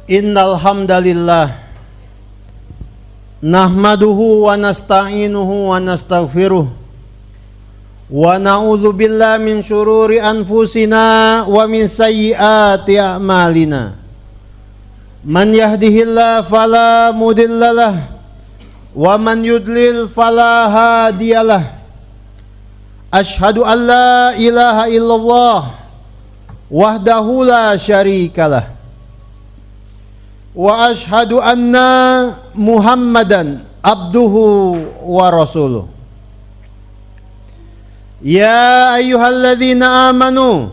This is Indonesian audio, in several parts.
Innal hamdalillah nahmaduhu wa nasta'inuhu wa nastaghfiruh wa na'udzu billahi min syururi anfusina wa min sayyiati a'malina. Man yahdihillahu fala mudhillalah wa man yudlil fala hadiyalah. Asyhadu an la ilaha illallah wahdahu la syarikalah wa asyhadu anna Muhammadan abduhu wa rasuluh. Ya ayyuhalladzina amanu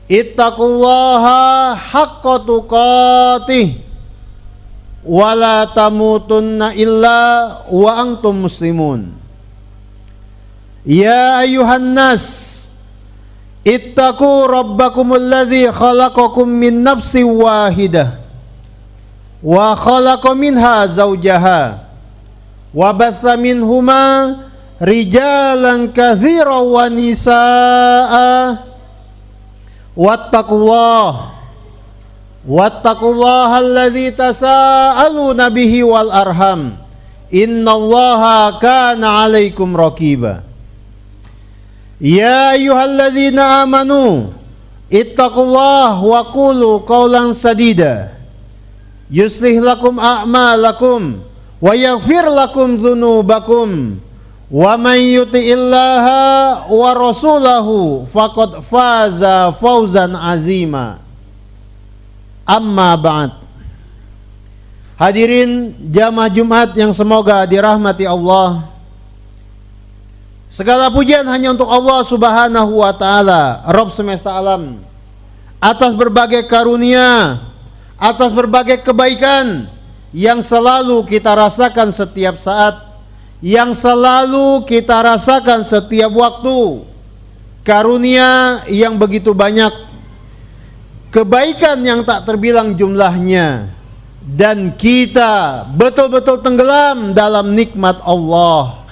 ittaqullaha haqqa tuqatih wa la tamutunna illa wa antum muslimun. Ya ayyuhan nas ittaqu rabbakumul ladzi khalaqakum min nafsin wahidah wa khalaqa minha zawjaha wa batha minhuma rijalan katsiran wa nisaa'a wattaqullaha alladzi tasaaluna bihi wal arham innallaha kana 'alaikum raqiba. Ya ayyuhalladzina amanu ittaqullaha wa qulu qawlan sadida yuslih lakum a'malakum wa yaghfir lakum dzunubakum wa man yuti'illaha wa rasulahu faqad faza fawzan azima. Amma ba'd. Hadirin jamaah Jumat yang semoga dirahmati Allah. Segala pujian hanya untuk Allah Subhanahu wa taala, Rabb semesta alam, atas berbagai karunia, atas berbagai kebaikan yang selalu kita rasakan setiap saat, yang selalu kita rasakan setiap waktu. Karunia yang begitu banyak, kebaikan yang tak terbilang jumlahnya, dan kita betul-betul tenggelam dalam nikmat Allah.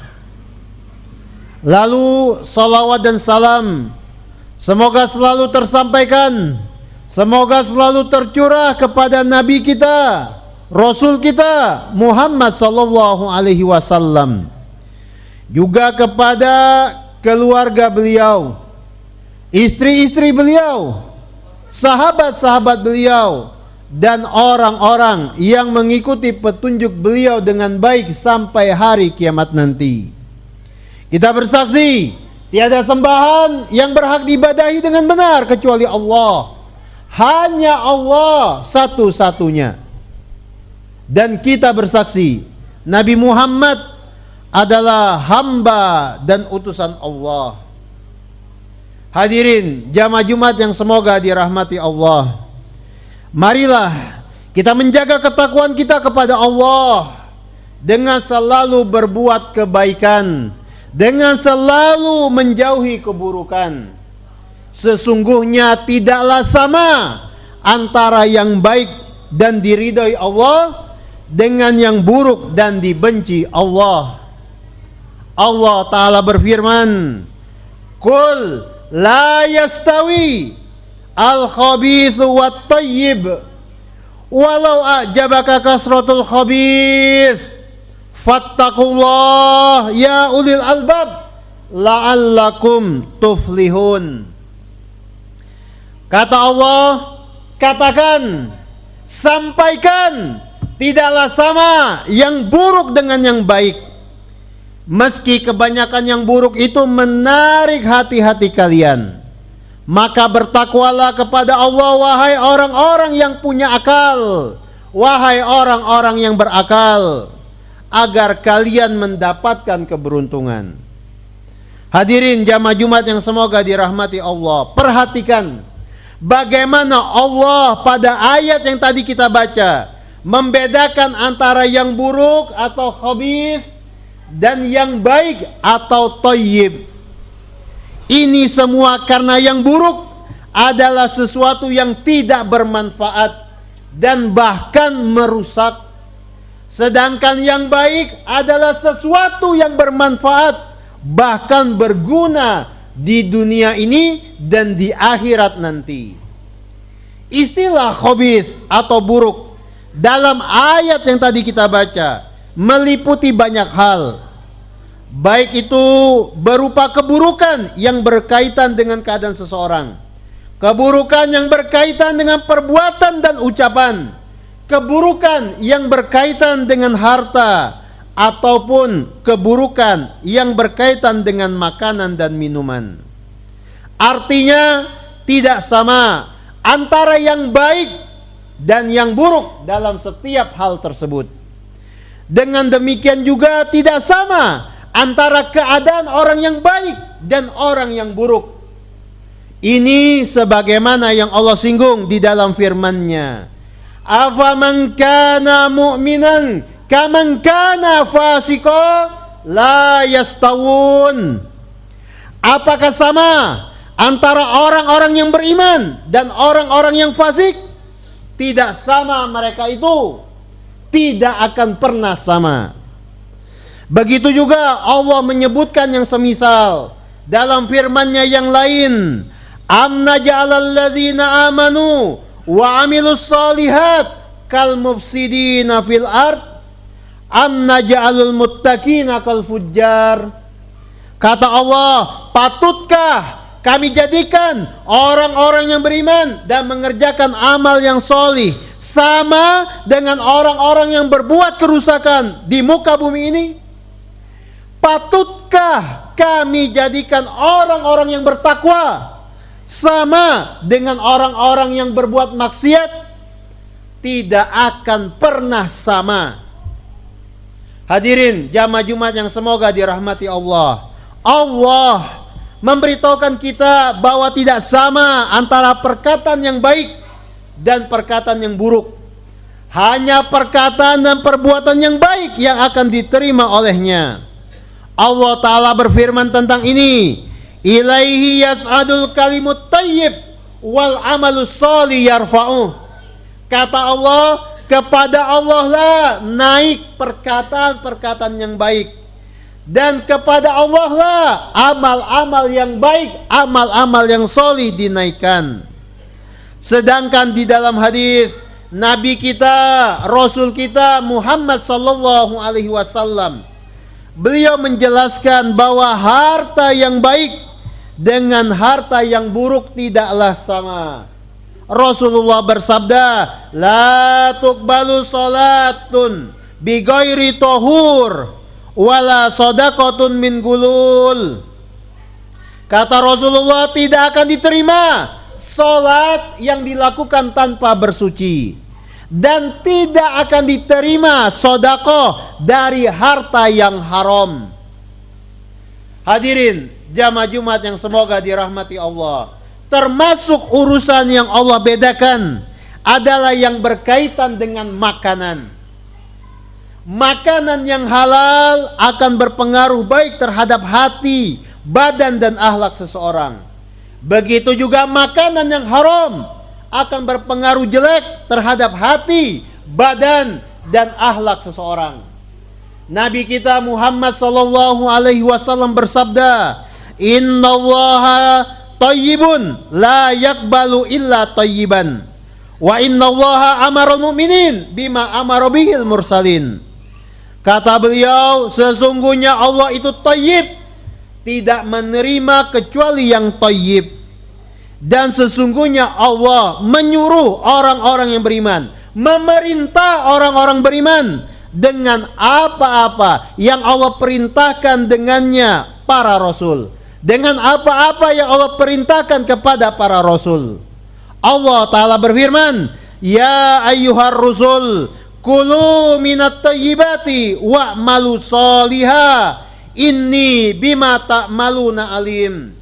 Lalu salawat dan salam semoga selalu tersampaikan, semoga selalu tercurah kepada Nabi kita, Rasul kita Muhammad sallallahu alaihi wasallam, juga kepada keluarga beliau, istri-istri beliau, sahabat-sahabat beliau, dan orang-orang yang mengikuti petunjuk beliau dengan baik sampai hari kiamat nanti. Kita bersaksi tiada sembahan yang berhak diibadahi dengan benar kecuali Allah. Hanya Allah satu-satunya. Dan kita bersaksi Nabi Muhammad adalah hamba dan utusan Allah. Hadirin jamaah Jumat yang semoga dirahmati Allah, marilah kita menjaga ketakwaan kita kepada Allah dengan selalu berbuat kebaikan, dengan selalu menjauhi keburukan. Sesungguhnya tidaklah sama antara yang baik dan diridhai Allah dengan yang buruk dan dibenci Allah. Allah Ta'ala berfirman, Qul la yastawi al-khabithu wat tayyib walau a'jabaka kasratul khabith fattaqullah ya ulil albab la'allakum tuflihun. Kata Allah, katakan, sampaikan, tidaklah sama yang buruk dengan yang baik, meski kebanyakan yang buruk itu menarik hati-hati kalian. Maka bertakwalah kepada Allah wahai orang-orang yang punya akal, wahai orang-orang yang berakal, agar kalian mendapatkan keberuntungan. Hadirin jamaah Jumat yang semoga dirahmati Allah, perhatikan bagaimana Allah pada ayat yang tadi kita baca membedakan antara yang buruk atau khabith dan yang baik atau thayyib. Ini semua karena yang buruk adalah sesuatu yang tidak bermanfaat dan bahkan merusak. Sedangkan yang baik adalah sesuatu yang bermanfaat, bahkan berguna di dunia ini dan di akhirat nanti. Istilah khabith atau buruk dalam ayat yang tadi kita baca meliputi banyak hal, baik itu berupa keburukan yang berkaitan dengan keadaan seseorang, keburukan yang berkaitan dengan perbuatan dan ucapan, keburukan yang berkaitan dengan harta, ataupun keburukan yang berkaitan dengan makanan dan minuman. Artinya tidak sama antara yang baik dan yang buruk dalam setiap hal tersebut. Dengan demikian juga tidak sama antara keadaan orang yang baik dan orang yang buruk. Ini sebagaimana yang Allah singgung di dalam firman-Nya. Afaman kana mu'minan kaman kana fasika la yastawun. Apakah sama antara orang-orang yang beriman dan orang-orang yang fasik? Tidak sama, mereka itu tidak akan pernah sama. Begitu juga Allah menyebutkan yang semisal dalam firman-Nya yang lain. Am naj'alal ladzina amanu wa 'amilus shalihat kal mufsidina fil ard am naj'alul muttaqina kal fujjar. Kata Allah, patutkah kami jadikan orang-orang yang beriman dan mengerjakan amal yang solih sama dengan orang-orang yang berbuat kerusakan di muka bumi ini? Patutkah kami jadikan orang-orang yang bertakwa sama dengan orang-orang yang berbuat maksiat? Tidak akan pernah sama. Hadirin jamaah Jumat yang semoga dirahmati Allah. Allah memberitahukan kita bahwa tidak sama antara perkataan yang baik dan perkataan yang buruk. Hanya perkataan dan perbuatan yang baik yang akan diterima olehnya. Allah Ta'ala berfirman tentang ini. Ilaihi yas'adul kalimut tayyib wal amalus sholih yarfa'uh. Kata Allah, kepada Allah lah naik perkataan-perkataan yang baik, dan kepada Allah lah amal-amal yang baik, amal-amal yang solih dinaikkan. Sedangkan di dalam hadis Nabi kita, Rasul kita Muhammad sallallahu alaihi wasallam, beliau menjelaskan bahwa harta yang baik dengan harta yang buruk tidaklah sama. Rasulullah bersabda, la tuqbalu salatun bi ghairi tahur wala sadaqatun min gulul. Kata Rasulullah, tidak akan diterima salat yang dilakukan tanpa bersuci, dan tidak akan diterima sedekah dari harta yang haram. Hadirin jamaah Jumat yang semoga dirahmati Allah, termasuk urusan yang Allah bedakan adalah yang berkaitan dengan makanan. Makanan yang halal akan berpengaruh baik terhadap hati, badan dan akhlak seseorang. Begitu juga makanan yang haram akan berpengaruh jelek terhadap hati, badan dan akhlak seseorang. Nabi kita Muhammad sallallahu alaihi wasallam bersabda, "Innallaha thayyibun la yaqbalu illa thayyiban. Wa innallaha amarul mu'minin bima amara bihil mursalin." Kata beliau, sesungguhnya Allah itu thayyib, tidak menerima kecuali yang thayyib. Dan sesungguhnya Allah menyuruh orang-orang yang beriman, memerintah orang-orang beriman dengan apa-apa yang Allah perintahkan dengannya para rasul, dengan apa-apa yang Allah perintahkan kepada para rasul. Allah Ta'ala berfirman, ya ayyuhar rusul kulu minat tayyibati wa'malu sholiha inni bima ta'maluna alim.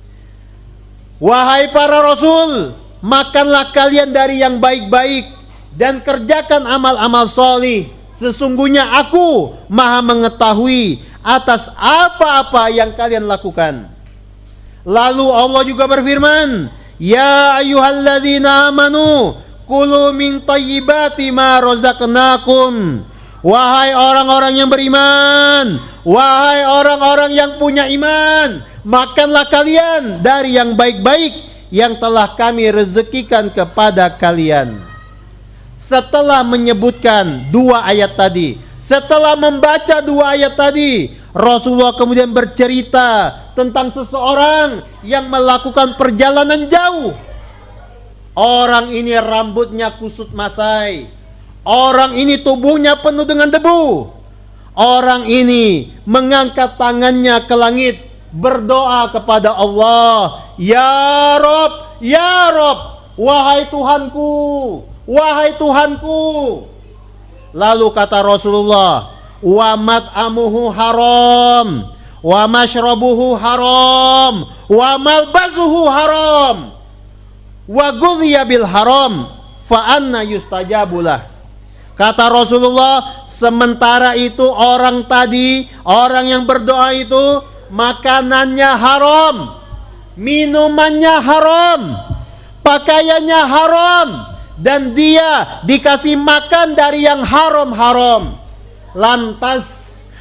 Wahai para rasul, makanlah kalian dari yang baik-baik dan kerjakan amal-amal solih. Sesungguhnya aku maha mengetahui atas apa-apa yang kalian lakukan. Lalu Allah juga berfirman, ya ayyuhalladzina amanu kulu min thayyibati ma razaqnakum. Wahai orang-orang yang beriman, wahai orang-orang yang punya iman, makanlah kalian dari yang baik-baik yang telah kami rezekikan kepada kalian. Setelah menyebutkan dua ayat tadi, setelah membaca dua ayat tadi, Rasulullah kemudian bercerita tentang seseorang yang melakukan perjalanan jauh. Orang ini rambutnya kusut masai, orang ini tubuhnya penuh dengan debu. Orang ini mengangkat tangannya ke langit, berdoa kepada Allah, Ya Rob, Ya Rob, wahai Tuhanku, wahai Tuhanku. Lalu kata Rasulullah, wa mat'amuhu haram, wa mashrabuhu haram, wa malbasuhu haram, wa ghudhiya bil haram, fa anna yustajabulah. Kata Rasulullah, sementara itu orang tadi, orang yang berdoa itu, makanannya haram, minumannya haram, pakaiannya haram, dan dia dikasih makan dari yang haram-haram. Lantas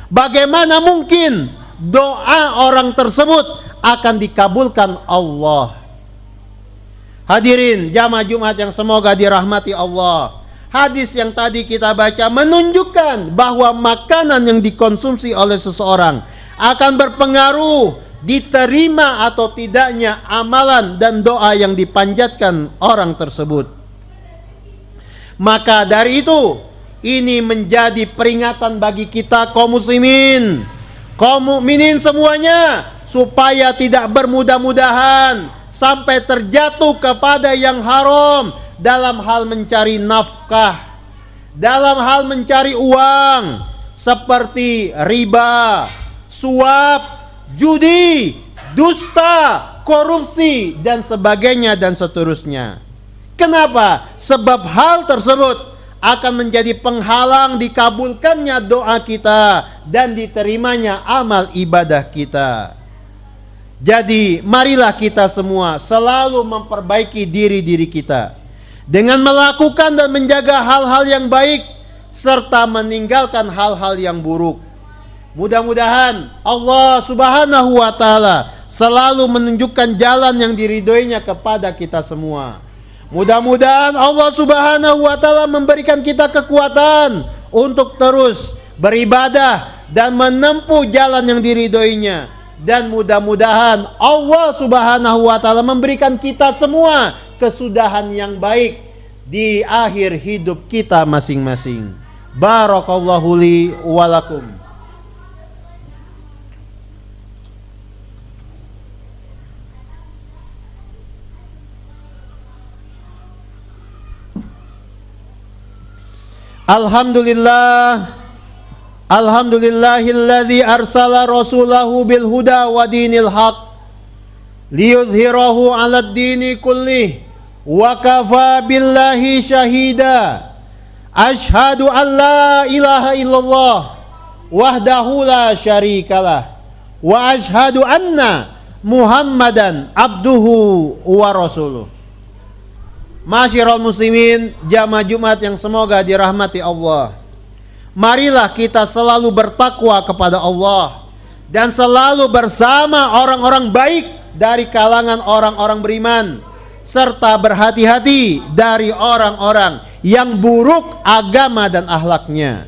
bagaimana mungkin doa orang tersebut akan dikabulkan Allah? Hadirin jamaah Jumat yang semoga dirahmati Allah, hadis yang tadi kita baca menunjukkan bahwa makanan yang dikonsumsi oleh seseorang akan berpengaruh diterima atau tidaknya amalan dan doa yang dipanjatkan orang tersebut. Maka dari itu, ini menjadi peringatan bagi kita kaum muslimin, kaum mukminin semuanya, supaya tidak bermudah-mudahan sampai terjatuh kepada yang haram dalam hal mencari nafkah, dalam hal mencari uang, seperti riba, suap, judi, dusta, korupsi, dan sebagainya dan seterusnya. Kenapa? Sebab hal tersebut akan menjadi penghalang dikabulkannya doa kita dan diterimanya amal ibadah kita. Jadi marilah kita semua selalu memperbaiki diri-diri kita dengan melakukan dan menjaga hal-hal yang baik serta meninggalkan hal-hal yang buruk. Mudah-mudahan Allah Subhanahu wa taala selalu menunjukkan jalan yang diridhoinya kepada kita semua. Mudah-mudahan Allah Subhanahu wa taala memberikan kita kekuatan untuk terus beribadah dan menempuh jalan yang diridhoinya. Dan mudah-mudahan Allah Subhanahu wa taala memberikan kita semua kesudahan yang baik di akhir hidup kita masing-masing. Barakallahu li wa lakum. Alhamdulillah, alhamdulillahilladzi arsala rasulahu bil huda wa dinil haq liyudhhirahu 'alad dini kullih wa kafa billahi syahida. Asyhadu an la ilaha illallah wahdahu la syarikalah wa asyhadu anna Muhammadan abduhu wa rasuluh. Masyiral muslimin, jamaah Jumat yang semoga dirahmati Allah. Marilah kita selalu bertakwa kepada Allah dan selalu bersama orang-orang baik dari kalangan orang-orang beriman, serta berhati-hati dari orang-orang yang buruk agama dan akhlaknya.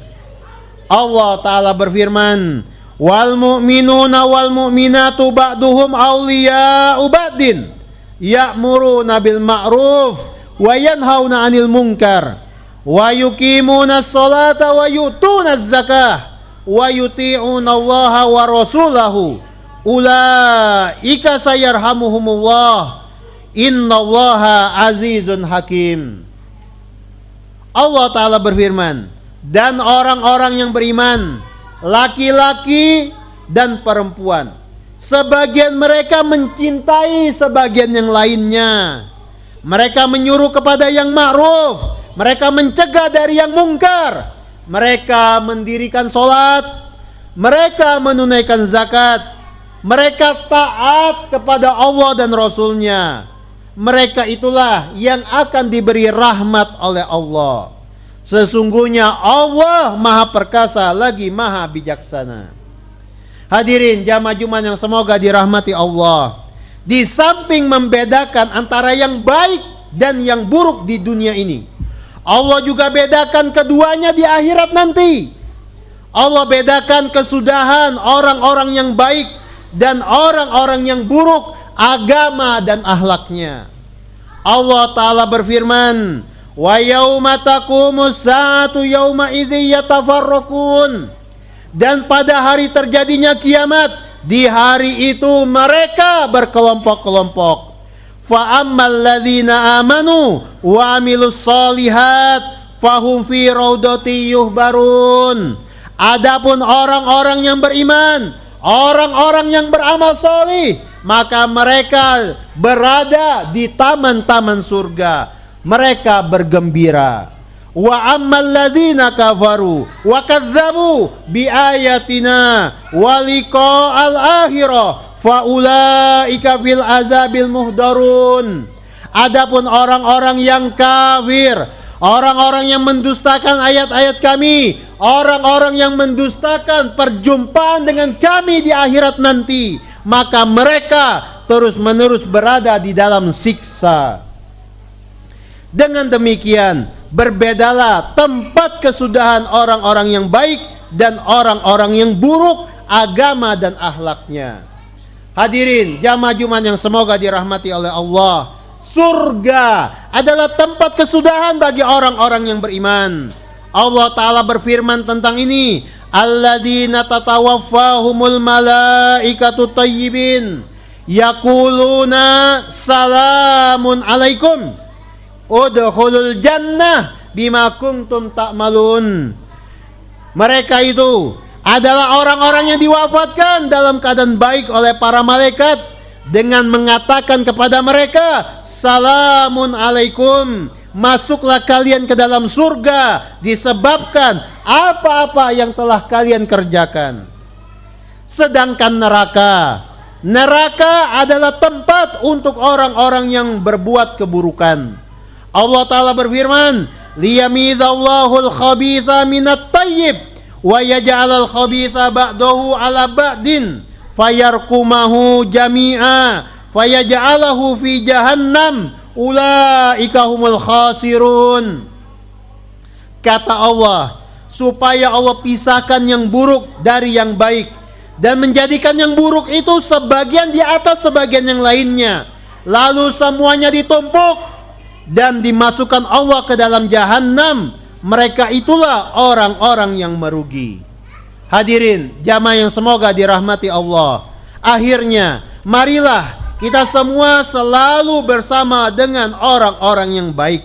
Allah Ta'ala berfirman, wal mu'minuna wal mu'minatu ba'duhum awliya'u ba'din ya'muruna bil ma'ruf wa yanhauna 'anil munkar wa yuqimuna as-salata wa yu'tuna az-zakah wa yuti'una Allah wa rasulahu ulaika sayarhamuhumullah innallaha azizun hakim. Allah Ta'ala berfirman, dan orang-orang yang beriman, laki-laki dan perempuan, sebagian mereka mencintai sebagian yang lainnya. Mereka menyuruh kepada yang ma'ruf, mereka mencegah dari yang mungkar, mereka mendirikan solat, mereka menunaikan zakat, mereka taat kepada Allah dan Rasulnya. Mereka itulah yang akan diberi rahmat oleh Allah. Sesungguhnya Allah Maha Perkasa lagi Maha Bijaksana. Hadirin jamaah Jumat yang semoga dirahmati Allah. di samping membedakan antara yang baik dan yang buruk di dunia ini, Allah juga bedakan keduanya di akhirat nanti. Allah bedakan kesudahan orang-orang yang baik dan orang-orang yang buruk, agama dan akhlaknya. Allah Ta'ala berfirman, wa yauma taqumus saatu yauma idzi yatafarraqun. Dan pada hari terjadinya kiamat, di hari itu mereka berkelompok-kelompok. Fa ammal ladzina amanu wa amilus solihat fahum fi raudati yuhbarun. Adapun orang-orang yang beriman, orang-orang yang beramal solih, maka mereka berada di taman-taman surga. Mereka bergembira. Wa ammal ladzina kafaru wa kadzdzabu bi ayatina wa liqa'al akhirah faulaika fil azabil muhdarun. Adapun orang-orang yang kafir, orang-orang yang mendustakan ayat-ayat kami, orang-orang yang mendustakan perjumpaan dengan kami di akhirat nanti, maka mereka terus-menerus berada di dalam siksa. Dengan demikian, berbedalah tempat kesudahan orang-orang yang baik dan orang-orang yang buruk, agama dan akhlaknya. Hadirin jamaah Jumat yang semoga dirahmati oleh Allah, surga adalah tempat kesudahan bagi orang-orang yang beriman. Allah Ta'ala berfirman tentang ini, alladzina tatawaffahumul malaikatu tayyibin yaquluna salamun alaikum udkhulul jannah bima kuntum ta'malun. Mereka itu adalah orang-orang yang diwafatkan dalam keadaan baik oleh para malaikat dengan mengatakan kepada mereka, salamun alaikum, masuklah kalian ke dalam surga disebabkan apa-apa yang telah kalian kerjakan. Sedangkan neraka adalah tempat untuk orang-orang yang berbuat keburukan. Allah Ta'ala berfirman, liyamidallahu al-khabitha minat tayyib wa yaj'alal khabitha ba'dahu ala ba'din fayarkumahu jami'a fayaj'alahu fi jahannam ulaika humul khasirun. Kata Allah, supaya Allah pisahkan yang buruk dari yang baik dan menjadikan yang buruk itu sebagian di atas sebagian yang lainnya, lalu semuanya ditumpuk dan dimasukkan Allah ke dalam jahannam. Mereka itulah orang-orang yang merugi. Hadirin jamaah yang semoga dirahmati Allah, akhirnya marilah kita semua selalu bersama dengan orang-orang yang baik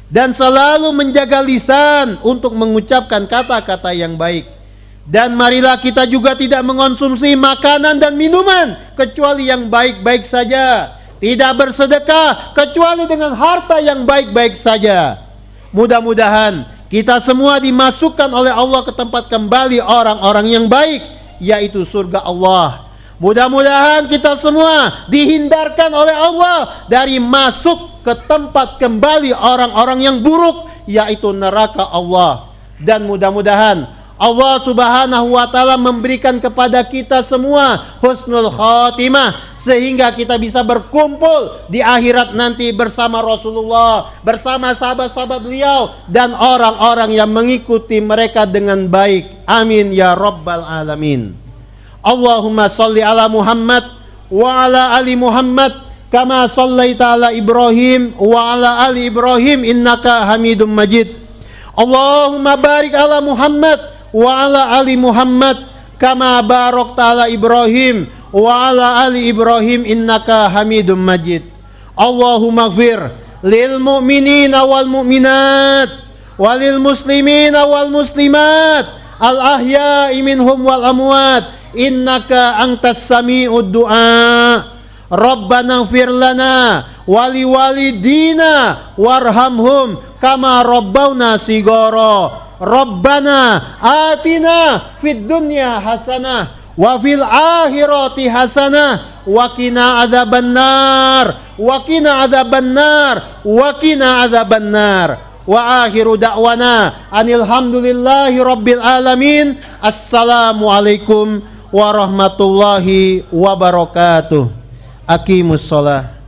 dan selalu menjaga lisan untuk mengucapkan kata-kata yang baik. Dan marilah kita juga tidak mengonsumsi makanan dan minuman kecuali yang baik-baik saja, tidak bersedekah kecuali dengan harta yang baik-baik saja. Mudah-mudahan kita semua dimasukkan oleh Allah ke tempat kembali orang-orang yang baik, yaitu surga Allah. Mudah-mudahan kita semua dihindarkan oleh Allah dari masuk ke tempat kembali orang-orang yang buruk, yaitu neraka Allah. Dan mudah-mudahan Allah Subhanahu wa Ta'ala memberikan kepada kita semua husnul khatimah, sehingga kita bisa berkumpul di akhirat nanti bersama Rasulullah, bersama sahabat-sahabat beliau dan orang-orang yang mengikuti mereka dengan baik. Amin ya rabbal alamin. Allahumma salli ala Muhammad wa ala ali Muhammad kama sallaita ala Ibrahim wa ala ali Ibrahim innaka Hamidum Majid. Allahumma barik ala Muhammad wa ala ali Muhammad kama barakta ala Ibrahim wa ala ali Ibrahim innaka Hamidum Majid. Allahumma ighfir lil mu'minina wal mu'minat walil muslimina wal muslimat al ahya'i minhum wal amwat innaka antas sami'ud du'a. Rabbana ighfir lana wali walidina warhamhum kama rabbawna sigara. Rabbana atina fid dunya hasanah wa fil akhirati hasanah wa qina adzabannar wa qina adzabannar wa qina adzabannar. Wa akhiru da'wana anil hamdulillahi rabbil alamin. Assalamualaikum warahmatullahi wabarakatuh. Aqimus shalah.